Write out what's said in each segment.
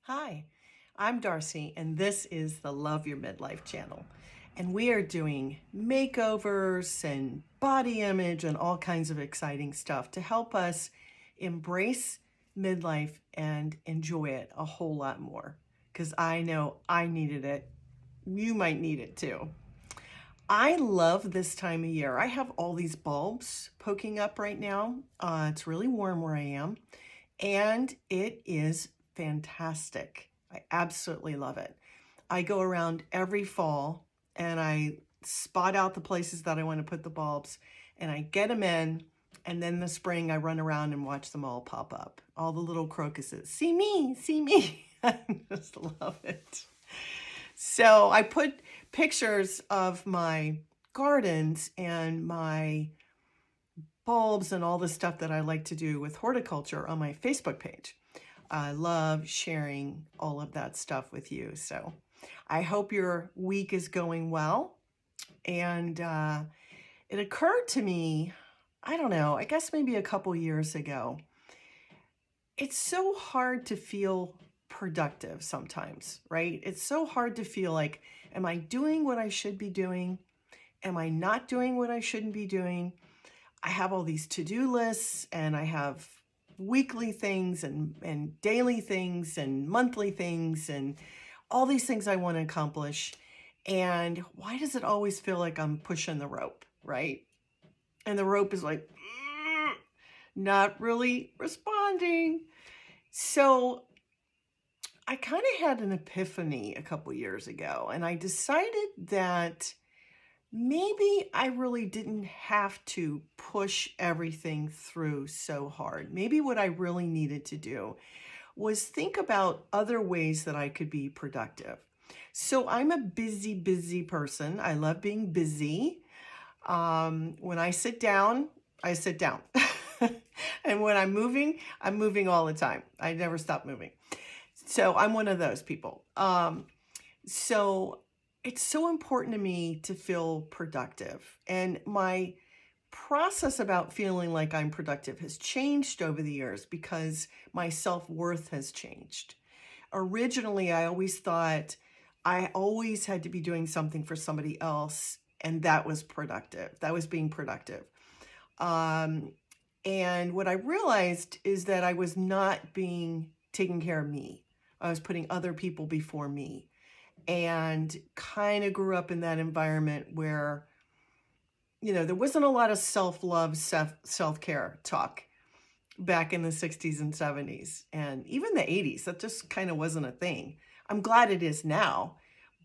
Hi, I'm Darcy, and this is the Love Your Midlife channel. And we are doing makeovers and body image and all kinds of exciting stuff to help us embrace midlife and enjoy it a whole lot more. Because I know I needed it. You might need it too. I love this time of year. I have all these bulbs poking up right now. It's really warm where I am, and it is fantastic. I absolutely love it. I go around every fall and I spot out the places that I want to put the bulbs and I get them in. And then the spring, I run around and watch them all pop up. All the little crocuses. See me, see me. I just love it. So I put pictures of my gardens and my bulbs and all the stuff that I like to do with horticulture on my Facebook page. I love sharing all of that stuff with you. So I hope your week is going well. And it occurred to me, I don't know, I guess maybe a couple years ago, it's so hard to feel productive sometimes, right? It's so hard to feel like, am I doing what I should be doing? Am I not doing what I shouldn't be doing? I have all these to-do lists and I have weekly things and daily things and monthly things and all these things I want to accomplish. And why does it always feel like I'm pushing the rope, right? And the rope is like, not really responding. So I kind of had an epiphany a couple years ago, and I decided that maybe I really didn't have to push everything through so hard. Maybe what I really needed to do was think about other ways that I could be productive. So I'm a busy person. I love being busy. When I sit down, I sit down. And when I'm moving all the time. I never stop moving. So I'm one of those people. So it's so important to me to feel productive. And my process about feeling like I'm productive has changed over the years because my self-worth has changed. Originally, I always thought I always had to be doing something for somebody else, and that was productive. That was being productive. And what I realized is that I was not being taking care of me. I was putting other people before me, and kind of grew up in that environment where, there wasn't a lot of self-love, self-care talk back in the 60s and 70s and even the 80s. That just kind of wasn't a thing. I'm glad it is now,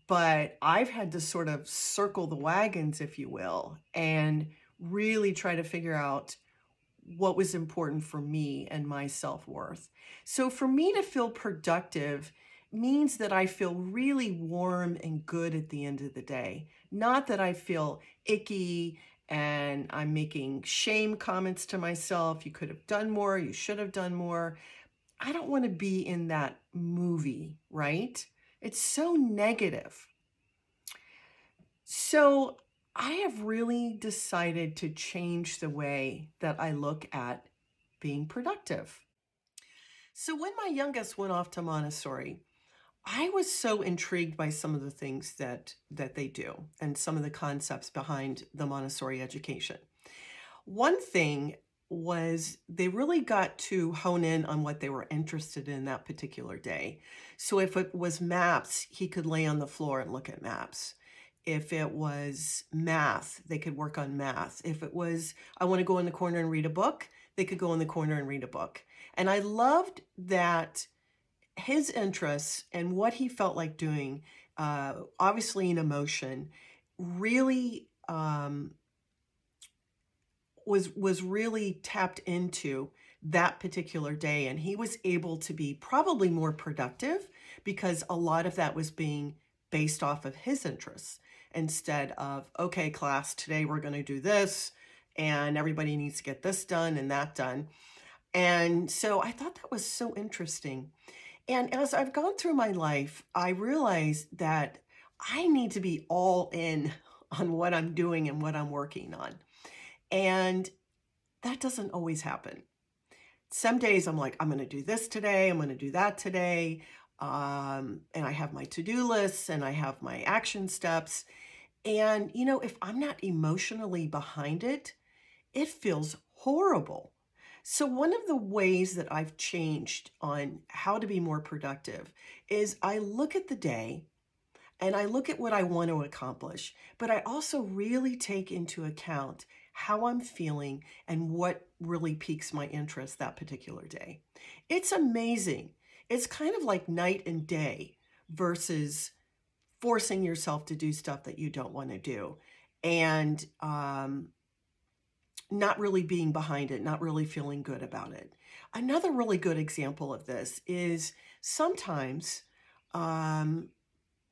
but I've had to sort of circle the wagons, if you will, and really try to figure out what was important for me and my self-worth. So for me to feel productive means that I feel really warm and good at the end of the day. Not that I feel icky and I'm making shame comments to myself. You could have done more. You should have done more. I don't want to be in that movie, right? It's so negative. So I have really decided to change the way that I look at being productive. So when my youngest went off to Montessori, I was so intrigued by some of the things that they do and some of the concepts behind the Montessori education. One thing was they really got to hone in on what they were interested in that particular day. So if it was maps, he could lay on the floor and look at maps. If it was math, they could work on math. If it was, I want to go in the corner and read a book, they could go in the corner and read a book. And I loved that his interests and what he felt like doing, obviously in emotion, really was really tapped into that particular day. And he was able to be probably more productive because a lot of that was being based off of his interests instead of, okay, class, today we're going to do this and everybody needs to get this done and that done. And so I thought that was so interesting. And as I've gone through my life, I realized that I need to be all in on what I'm doing and what I'm working on. And that doesn't always happen. Some days I'm like, I'm going to do this today. I'm going to do that today. And I have my to-do lists and I have my action steps. And, if I'm not emotionally behind it, it feels horrible. So, one of the ways that I've changed on how to be more productive is I look at the day and I look at what I want to accomplish, but I also really take into account how I'm feeling and what really piques my interest that particular day. It's amazing. It's kind of like night and day versus forcing yourself to do stuff that you don't want to do and not really being behind it, not really feeling good about it. Another really good example of this is sometimes um,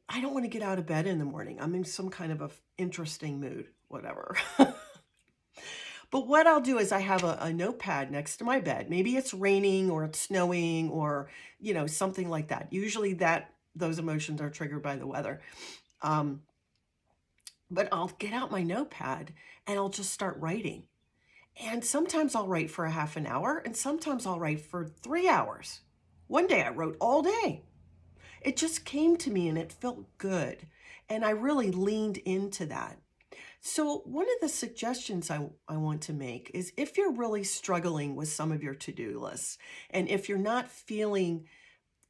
I don't want to get out of bed in the morning. I'm in some kind of a interesting mood, whatever. But what I'll do is I have a notepad next to my bed. Maybe it's raining or it's snowing or, something like that. Usually those emotions are triggered by the weather. But I'll get out my notepad and I'll just start writing. And sometimes I'll write for a half an hour and sometimes I'll write for 3 hours. One day I wrote all day. It just came to me and it felt good. And I really leaned into that. So one of the suggestions I want to make is if you're really struggling with some of your to-do lists, and if you're not feeling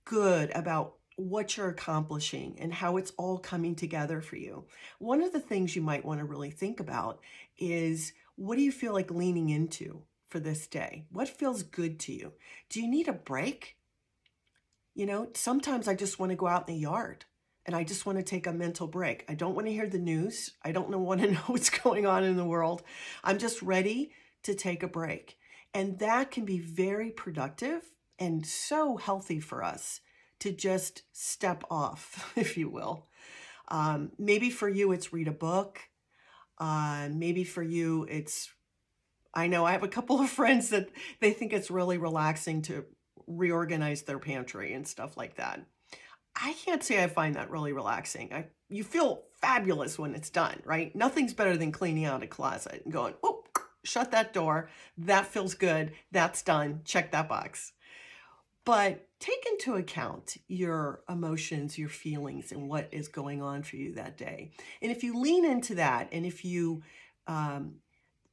good about what you're accomplishing and how it's all coming together for you, one of the things you might want to really think about is what do you feel like leaning into for this day? What feels good to you? Do you need a break? Sometimes I just want to go out in the yard and I just want to take a mental break. I don't want to hear the news. I don't want to know what's going on in the world. I'm just ready to take a break. And that can be very productive and so healthy for us to just step off, if you will. Maybe for you, it's read a book. Maybe for you, I know I have a couple of friends that they think it's really relaxing to reorganize their pantry and stuff like that. I can't say I find that really relaxing. You feel fabulous when it's done, right? Nothing's better than cleaning out a closet and going, oh, shut that door. That feels good. That's done. Check that box. But take into account your emotions, your feelings, and what is going on for you that day. And if you lean into that, and if you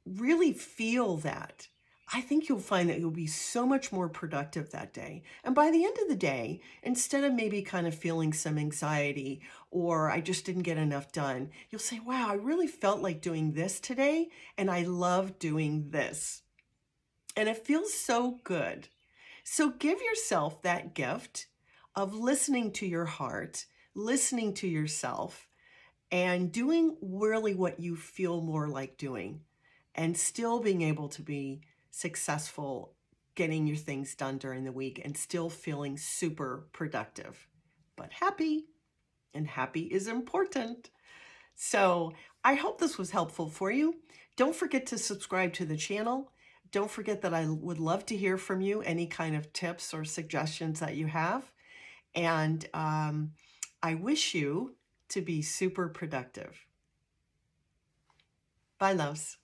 really feel that, I think you'll find that you'll be so much more productive that day. And by the end of the day, instead of maybe kind of feeling some anxiety or I just didn't get enough done, you'll say, wow, I really felt like doing this today and I love doing this. And it feels so good. So give yourself that gift of listening to your heart, listening to yourself, and doing really what you feel more like doing, and still being able to be successful getting your things done during the week and still feeling super productive, but happy. And happy is important. So I hope this was helpful for you. Don't forget to subscribe to the channel. Don't forget that I would love to hear from you, any kind of tips or suggestions that you have. And I wish you to be super productive. Bye, loves.